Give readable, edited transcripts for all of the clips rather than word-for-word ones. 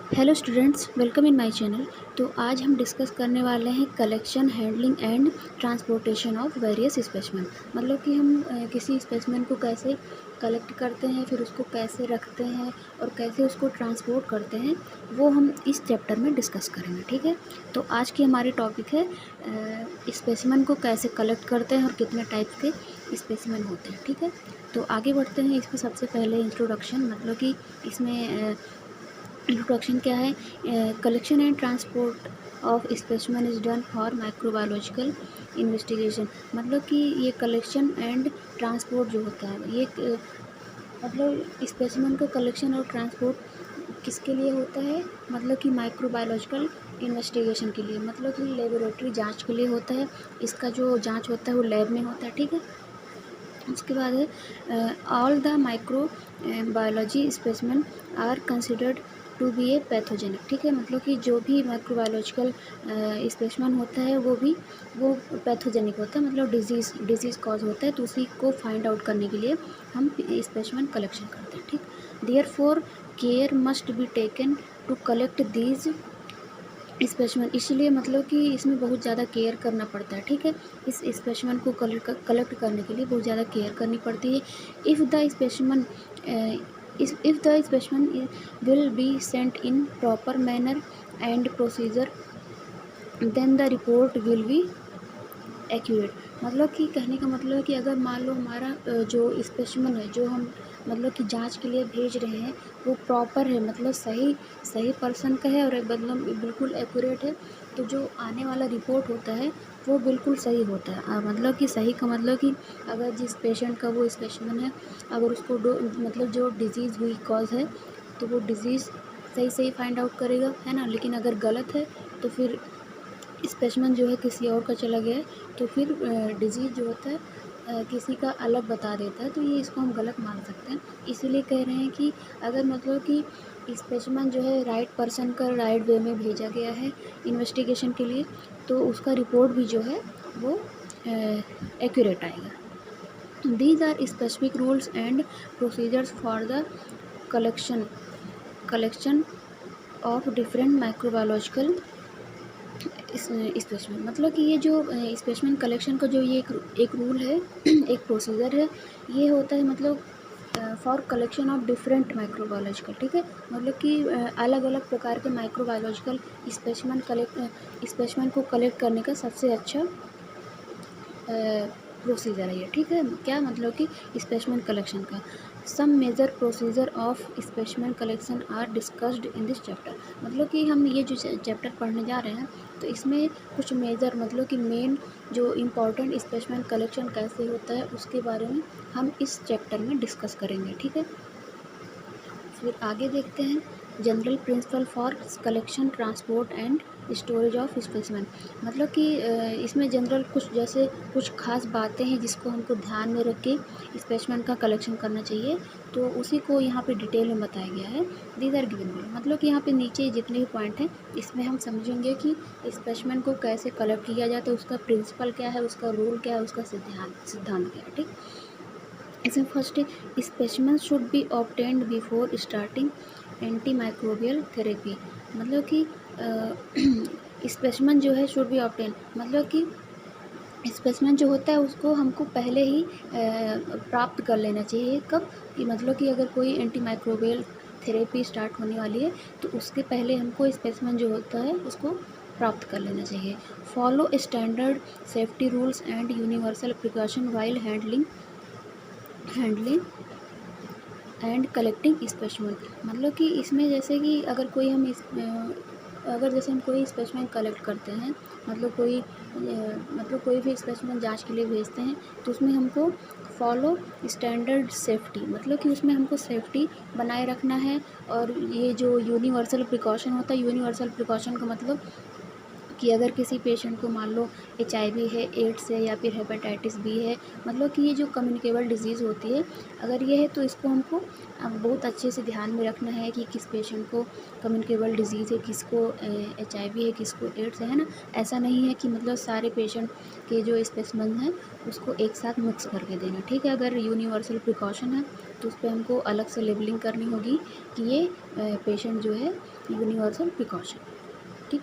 Hello students, welcome in my channel. तो आज हम डिस्कस करने वाले हैं collection, handling and transportation of various specimen. मतलब कि हम किसी स्पेसिमेन को कैसे कलेक्ट करते हैं, फिर उसको कैसे रखते हैं और कैसे उसको ट्रांसपोर्ट करते हैं, वो हम इस चैप्टर में डिस्कस करेंगे। ठीक है, तो आज की हमारी टॉपिक है स्पेसिमेन को कैसे कलेक्ट करते हैं और कितने टाइप के स्पेसिमेन होते हैं। ठीक है, तो आगे बढ़ते हैं। इसमें सबसे पहले इंट्रोडक्शन, मतलब कि इसमें इंट्रोडक्शन क्या है। Collection and transport of specimen is done for microbiological investigation. मतलब कि ये कलेक्शन एंड ट्रांसपोर्ट जो होता है, ये मतलब स्पेसिमेन का कलेक्शन और ट्रांसपोर्ट किसके लिए होता है? मतलब कि माइक्रोबायोलॉजिकल इन्वेस्टिगेशन के लिए, मतलब कि लेबोरेटरी जांच के लिए होता है। इसका जो जांच होता है वो लैब में होता है। ठीक है, उसके बाद है all the microbiology specimen are considered to be a pathogenic. ठीक है, मतलब कि जो भी माइक्रोबायोलॉजिकल स्पेसिमेन होता है वो पैथोजेनिक होता है, मतलब डिजीज़ कॉज होता है। तो उसी को फाइंड आउट करने के लिए हम स्पेसिमेन कलेक्शन करते हैं। ठीक, therefore care must be taken to collect these specimen. इसीलिए मतलब कि इसमें बहुत ज़्यादा केयर करना पड़ता है। ठीक है, इस स्पेसिमेन को कलेक्ट करने के लिए बहुत ज़्यादा केयर करनी पड़ती है। If the specimen will be sent in proper manner and procedure, then the report will be accurate. मतलब कि कहने का मतलब है कि अगर मान लो हमारा जो स्पेसिमेन है, जो हम मतलब कि जांच के लिए भेज रहे हैं, वो प्रॉपर है, मतलब सही पर्सन का है और मतलब बिल्कुल एक्यूरेट है, तो जो आने वाला रिपोर्ट होता है वो बिल्कुल सही होता है। मतलब कि सही का मतलब कि अगर जिस पेशेंट का वो स्पेसिमेन है, अगर उसको मतलब जो डिजीज़ हुई कॉज है, तो वो डिज़ीज़ सही फाइंड आउट करेगा, है ना। लेकिन अगर गलत है तो फिर स्पेसिमेन जो है किसी और का चला गया है, तो फिर डिजीज़ जो होता है किसी का अलग बता देता है, तो ये इसको हम गलत मान सकते हैं। इसीलिए कह रहे हैं कि अगर मतलब कि स्पेसिमेन जो है राइट पर्सन का राइट वे में भेजा गया है इन्वेस्टिगेशन के लिए, तो उसका रिपोर्ट भी जो है वो एक्यूरेट आएगा। These are specific rules and procedures for the collection of different microbiological specimen. मतलब कि ये जो स्पेसिमेन कलेक्शन का जो ये एक रूल है, एक प्रोसीजर है, ये होता है मतलब for collection of different microbiological. ठीक है, मतलब कि अलग अलग प्रकार के माइक्रोबायोलॉजिकल स्पेसिमेन को कलेक्ट करने का सबसे अच्छा प्रोसीजर है ये। ठीक है, क्या मतलब कि स्पेसिमेन कलेक्शन का some major procedure of specimen collection are discussed in this chapter. मतलब कि हम ये जो चैप्टर पढ़ने जा रहे हैं, तो इसमें कुछ मेजर मतलब कि मेन जो इम्पोर्टेंट स्पेसिमेन कलेक्शन कैसे होता है उसके बारे में हम इस चैप्टर में डिस्कस करेंगे। ठीक है, फिर आगे देखते हैं general principle for collection, transport and storage of specimen. मतलब कि इसमें जनरल कुछ जैसे कुछ खास बातें हैं जिसको हमको ध्यान में रख के स्पेसिमेन का कलेक्शन करना चाहिए, तो उसी को यहाँ पे डिटेल में बताया गया है। These are given below. मतलब कि यहाँ पे नीचे जितने भी पॉइंट हैं इसमें हम समझेंगे कि स्पेसिमेन को कैसे कलेक्ट किया जाए, तो उसका प्रिंसिपल क्या है, उसका रूल क्या है, उसका सिद्धांत क्या है। ठीक, इसमें first specimen should be obtained before starting anti microbial therapy. मतलब कि स्पेसिमेन जो है शुड बी ऑब्टेन, मतलब कि स्पेसिमेन जो होता है उसको हमको पहले ही प्राप्त कर लेना चाहिए। कब? कि मतलब कि अगर कोई एंटी माइक्रोबियल थेरेपी स्टार्ट होने वाली है, तो उसके पहले हमको स्पेसिमेन जो होता है उसको प्राप्त कर लेना चाहिए। Follow standard safety rules and universal precaution while handling and collecting specimen. मतलब कि इसमें जैसे कि अगर जैसे हम कोई स्पेसिमेन कलेक्ट करते हैं, मतलब कोई भी स्पेसिमेन जांच के लिए भेजते हैं, तो उसमें हमको फॉलो स्टैंडर्ड सेफ्टी, मतलब कि उसमें हमको सेफ्टी बनाए रखना है। और ये जो यूनिवर्सल प्रिकॉशन होता है, यूनिवर्सल प्रिकॉशन का मतलब कि अगर किसी पेशेंट को मान लो HIV है, एड्स है या फिर हेपेटाइटिस बी है, मतलब कि ये जो कम्युनिकेबल डिजीज़ होती है, अगर ये है तो इसको हमको बहुत अच्छे से ध्यान में रखना है कि किस पेशेंट को कम्युनिकेबल डिजीज़ है, किसको HIV है, किसको एड्स है ना। ऐसा नहीं है कि मतलब सारे पेशेंट के जो स्पेसिमेन हैं उसको एक साथ मिक्स करके देना, ठीक है। अगर यूनिवर्सल प्रिकॉशन है तो उस पर हमको अलग से लेबलिंग करनी होगी कि ये पेशेंट जो है यूनिवर्सल प्रिकॉशन, ठीक।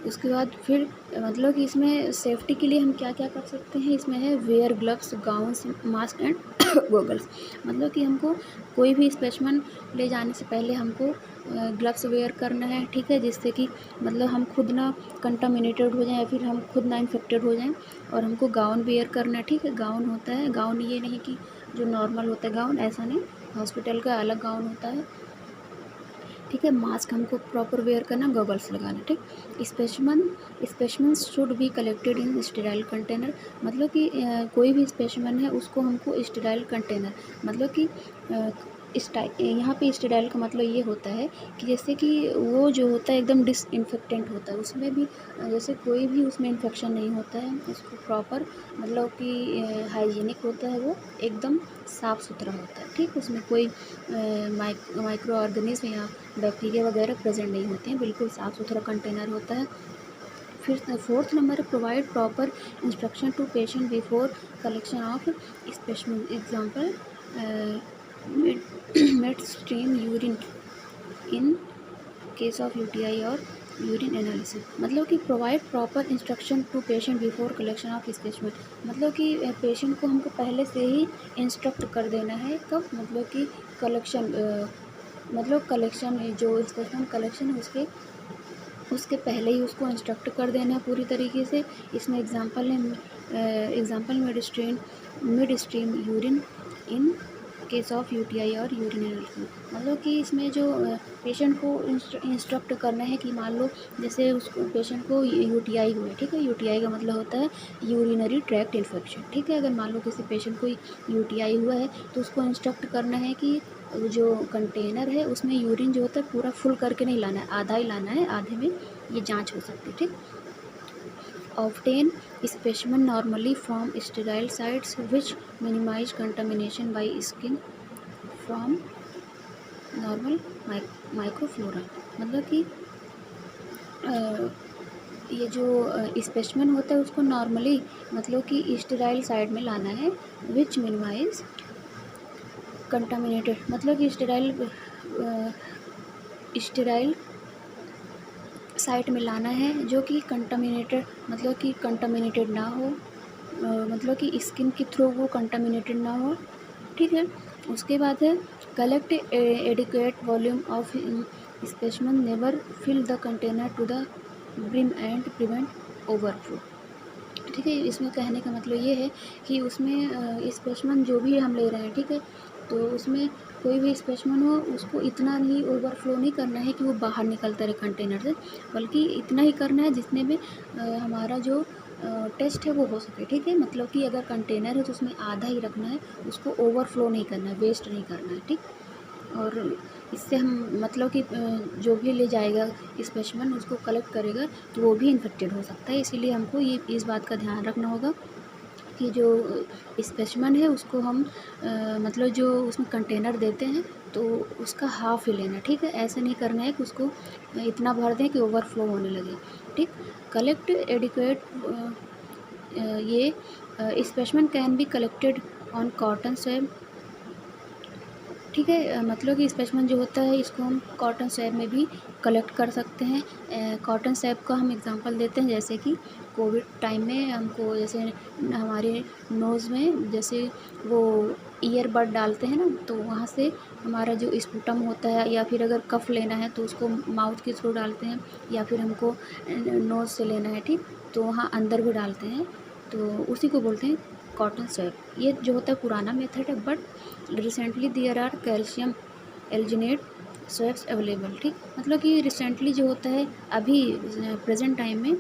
उसके बाद फिर मतलब कि इसमें सेफ्टी के लिए हम क्या क्या कर सकते हैं, इसमें है wear gloves, gowns, mask and goggles. मतलब कि हमको कोई भी स्पेसिमेन ले जाने से पहले हमको ग्लव्स वेयर करना है, ठीक है, जिससे कि मतलब हम खुद ना कंटामिनेटेड हो जाएं या फिर हम खुद ना इन्फेक्टेड हो जाएं। और हमको गाउन वेयर करना है, ठीक है। गाउन होता है, गाउन ये नहीं कि जो नॉर्मल होता है गाउन, ऐसा नहीं, हॉस्पिटल का अलग गाउन होता है, ठीक है। मास्क हमको प्रॉपर वेयर करना, गॉगल्स लगाना, ठीक। Specimen should be collected in sterile container. मतलब कि कोई भी स्पेसिमेन है उसको हमको स्टेराइल कंटेनर, मतलब कि यहाँ पे स्टेराइल का मतलब ये होता है कि जैसे कि वो जो होता है एकदम डिसइंफेक्टेंट होता है, उसमें भी जैसे कोई भी उसमें इन्फेक्शन नहीं होता है, उसको प्रॉपर मतलब कि हाइजीनिक होता है, वो एकदम साफ़ सुथरा होता है, ठीक। उसमें कोई माइक्रो ऑर्गेनिज्म या बैक्टीरिया वगैरह प्रेजेंट नहीं होते हैं, बिल्कुल साफ़ सुथरा कंटेनर होता है। फिर fourth number, provide proper instruction to patient before collection of specimen. Example mid stream urine in case of UTI और यूरिन एनालिसिस। मतलब कि provide proper instruction to patient before collection of specimen. मतलब कि patient को हमको पहले से ही instruct कर देना है, कब, मतलब कि कलेक्शन मतलब कलेक्शन जो स्पेसिमेन कलेक्शन है उसके पहले ही उसको इंस्ट्रक्ट कर देना है पूरी तरीके से। इसमें एग्जांपल है mid stream urine in case of UTI और यूरिन एनालिसिस। मतलब कि इसमें जो पेशेंट को इंस्ट्रक्ट करना है कि मान लो जैसे उसको पेशेंट को UTI हुआ है, ठीक है। UTI का मतलब होता है यूरिनरी ट्रैक्ट इन्फेक्शन, ठीक है। अगर मान लो किसी पेशेंट को UTI हुआ है तो उसको इंस्ट्रक्ट करना है कि जो कंटेनर है उसमें यूरिन जो होता है पूरा फुल करके नहीं लाना है, आधा ही लाना है, आधे में ये जांच हो सकती है, ठीक। Obtain specimen normally from sterile sites which minimize contamination by skin from normal microflora। मतलब कि ये जो स्पेसिमेन होता है उसको नॉर्मली मतलब कि स्टेराइल साइड में लाना है, विच मिनिमाइज कंटामिनेटेड। मतलब कि स्टेराइल साइट में लाना है जो कि कंटामिनेटेड, मतलब कि कंटामिनेटेड ना हो, मतलब कि स्किन के थ्रू वो कंटामिनेटेड ना हो, ठीक है। उसके बाद है collect adequate volume of specimen, never fill the container to the brim and prevent overflow, ठीक है। इसमें कहने का मतलब ये है कि उसमें स्पेसिमेन जो भी हम ले रहे हैं, ठीक है, तो उसमें कोई भी स्पेसिमेन हो उसको इतना नहीं ओवरफ्लो नहीं करना है कि वो बाहर निकलता रहे कंटेनर से, बल्कि इतना ही करना है जितने में हमारा जो टेस्ट है वो हो सके, ठीक है। मतलब कि अगर कंटेनर है तो उसमें आधा ही रखना है, उसको ओवरफ्लो नहीं करना है, वेस्ट नहीं करना है, ठीक। और इससे हम मतलब कि जो भी ले जाएगा स्पेसिमेन उसको कलेक्ट करेगा तो वो भी इन्फेक्टेड हो सकता है। इसीलिए हमको ये इस बात का ध्यान रखना होगा कि जो स्पेसिमेन है उसको हम मतलब जो उसमें कंटेनर देते हैं तो उसका हाफ ही लेना, ठीक है। ऐसा नहीं करना है कि उसको इतना भर दें कि ओवरफ्लो होने लगे, ठीक। कलेक्ट एडिक्वेट, ये specimen can be collected on cotton swab, ठीक है। मतलब कि स्पेसिमेन जो होता है इसको हम कॉटन स्वैब में भी कलेक्ट कर सकते हैं। कॉटन स्वैब का हम एग्जांपल देते हैं, जैसे कि कोविड टाइम में हमको जैसे हमारे नोज़ में जैसे वो ईयरबड डालते हैं ना, तो वहाँ से हमारा जो स्पुटम होता है, या फिर अगर कफ़ लेना है तो उसको माउथ के थ्रू डालते हैं, या फिर हमको नोज़ से लेना है, ठीक, तो वहाँ अंदर भी डालते हैं, तो उसी को बोलते हैं कॉटन स्वैब। ये जो होता है पुराना मेथड है, but recently there are calcium alginate swabs available, ठीक। मतलब कि रिसेंटली जो होता है अभी प्रेजेंट टाइम में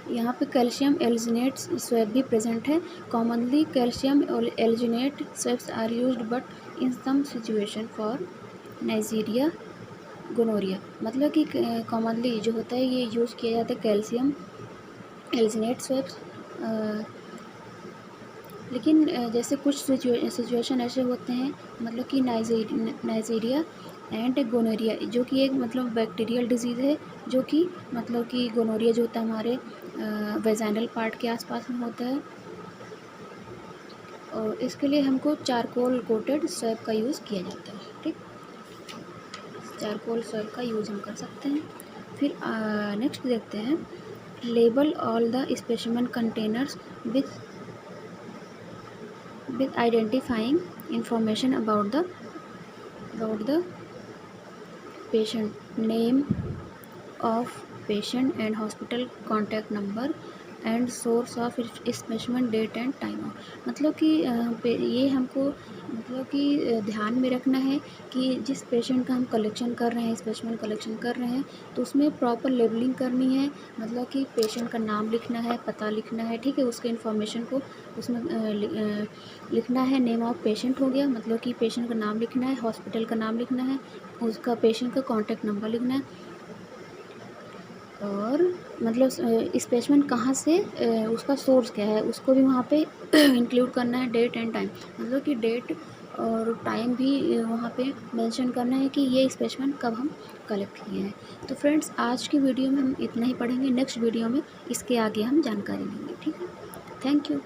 यहाँ पे कैल्शियम एल्जिनेट स्वैब भी प्रेजेंट है। Commonly calcium alginate swabs are used but in some situation for Neisseria gonorrhoeae, मतलब कि कॉमनली जो होता है ये यूज़ किया जाता है कैल्शियम एल्सिनेट स्वैब्स। लेकिन जैसे कुछ सिचुएशन ऐसे होते हैं, मतलब कि नाइजीरिया एंड गोनोरिया, जो कि एक मतलब बैक्टीरियल डिजीज़ है, जो कि मतलब कि गोनोरिया जो होता है हमारे वेजाइनल पार्ट के आसपास में होता है। और इसके लिए हमको चारकोल कोटेड स्वैब का यूज़ किया जाता है। ठीक, चारकोल स्वैब का यूज़ हम कर सकते हैं। फिर नेक्स्ट देखते हैं, label all the specimen containers with identifying information about the patient, name of patient and hospital contact number and source of specimen, date and time of. मतलब कि ये हमको मतलब कि ध्यान में रखना है कि जिस पेशेंट का हम कलेक्शन कर रहे हैं, स्पेसिमेन कलेक्शन कर रहे हैं, तो उसमें प्रॉपर लेबलिंग करनी है। मतलब कि पेशेंट का नाम लिखना है, पता लिखना है, ठीक है, उसके इन्फॉर्मेशन को उसमें लिखना है। नेम ऑफ पेशेंट हो गया, मतलब कि पेशेंट का नाम लिखना है, हॉस्पिटल का नाम लिखना है, उसका पेशेंट का कॉन्टैक्ट नंबर लिखना है, और मतलब स्पेसिमेन कहाँ से उसका सोर्स क्या है उसको भी वहाँ पे इंक्लूड करना है। डेट एंड टाइम, मतलब कि डेट और टाइम भी वहाँ पे मेंशन करना है कि ये स्पेसिमेन कब हम कलेक्ट किए हैं। तो फ्रेंड्स, आज की वीडियो में हम इतना ही पढ़ेंगे। नेक्स्ट वीडियो में इसके आगे हम जानकारी लेंगे। ठीक है, थैंक यू।